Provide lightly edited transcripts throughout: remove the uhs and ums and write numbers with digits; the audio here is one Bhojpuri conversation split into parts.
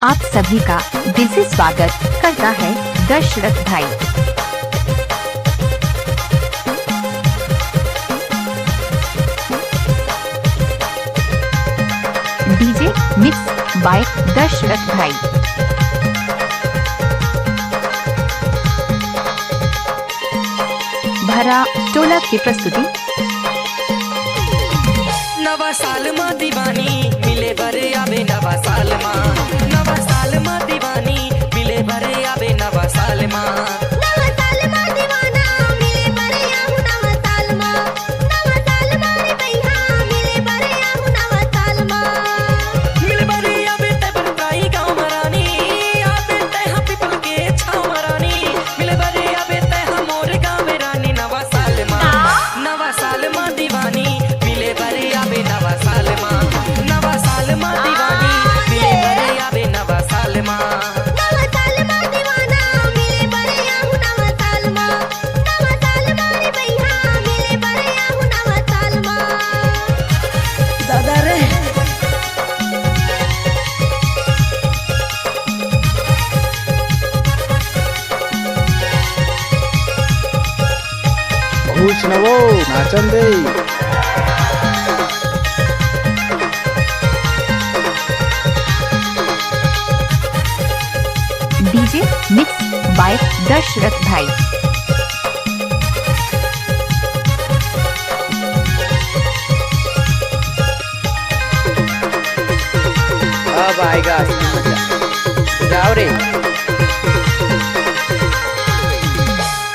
आप सभी का दिल से स्वागत करता है दशरथ भाई। डीजे मिक्स बाय दशरथ भाई। भरा टोला की प्रस्तुति। नवा साल मा दीवानी मिले भरे आवे नवा साल मा, नवा साल मा दीवानी मिले भरे आवे नवा साल मा, नवा साल मा दीवाना मिले भरे आहू नवा साल मा, नवा साल मा रे भैया मिले भरे आहू नवा साल मा, मिले भरे आवे ते बरकाई गाँव मरानी, आवे ते हम पीपल के छाव मरानी, मिले भरे आवे ते हम मोर गाँव रानी। नवा साल मा दीवानी मिले भरे आवे नवा साल मा, नवा साल मा दीवानी मिले भरे आवे नवा साल मा। नवा साल मा दीवाना मिले भरे आहू नवा साल मा, नवा साल मा रे भैया मिले भरे आहू नवा साल मा। दादा रे घूस नवो नाचन दे। डीजे मिक्स बाय दशरथ भाई। अब आएगा असली मजा। जाओ रे।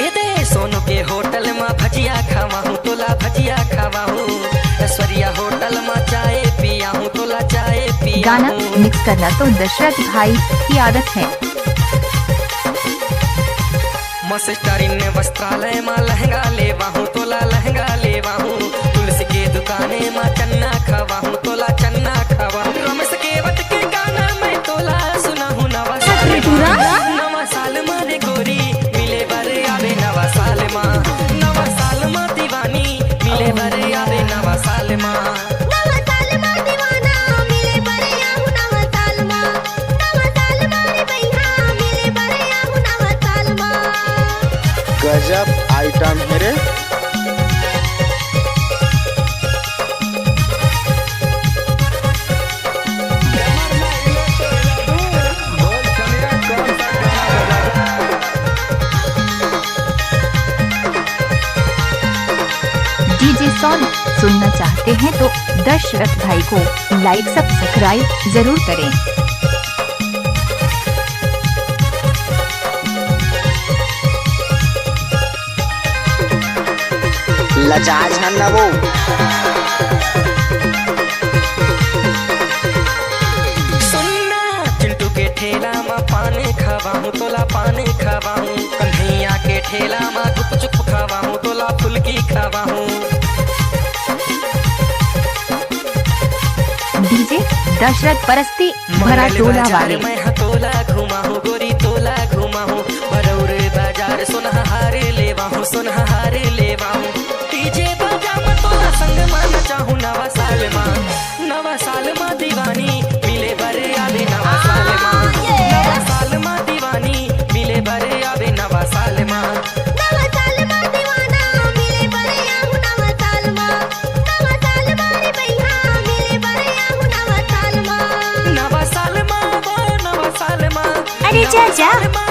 एदे सोनू के होटल में भजिया खावा हूँ, तोला भजिया खावा हूँ, ऐश्वर्या होटल में चाय पिया हूँ, तोला चाय पिया गाना हूँ। मिक्स करना तो दशरथ भाई की आदत है। मस्टरिन वस्त्रालय में लहंगा लेवा हूँ, तोला लहंगा लेवा हूँ, तुलसी के दुकाने में चन्ना खावा हूँ, तोला चन्ना खावा हूँ। रमेश के वट के गाना मैं तोला सुना हूँ। नवा साल मा रे गोरी मिले भरे आवे नवा साल मा, नवा साल मा दीवानी मिले भरे आवे नवा साल मा। नवा साल मा दीवाना मिले भरे आहू नवा साल मा, नवा साल मा रे भैया मिले भरे आहू नवा साल मा। गजब आइटम है रे। डीजे सॉन्ग सुनना चाहते हैं तो दशरथ भाई को लाइक सब्सक्राइब जरूर करें। लजाज है नवो। सुनना चिंटू के ठेला में पानी खावा हूँ, तोला पानी खावा हूँ, कन्हैया के ठेला में गुप चुप खावा हूँ, तोला फुल्की खावा हूँ। डीजे दशरथ परस्ती भरा मंगल टोला बाजार वाले। में तोला घुमा हूँ, गोरी तोला घुमा हूँ, बरौर बाजार सुनहारे लेवा हूँ, सुनहारे लेवा हूँ। डीजे बजा में तोला संग में नचा हूँ। नवा साल मा दीवानी मिले भरे आवे नवा साल मा, नवा साल मा दीवानी मिले भरे आवे नवा साल मा। नवा साल मा दीवाना मिले भरे आहू नवा साल मा, नवा साल मा रे भैया मिले भरे आहू नवा साल मा। नवा साल मा, नवा साल मा, अरे नवा जा। साल मा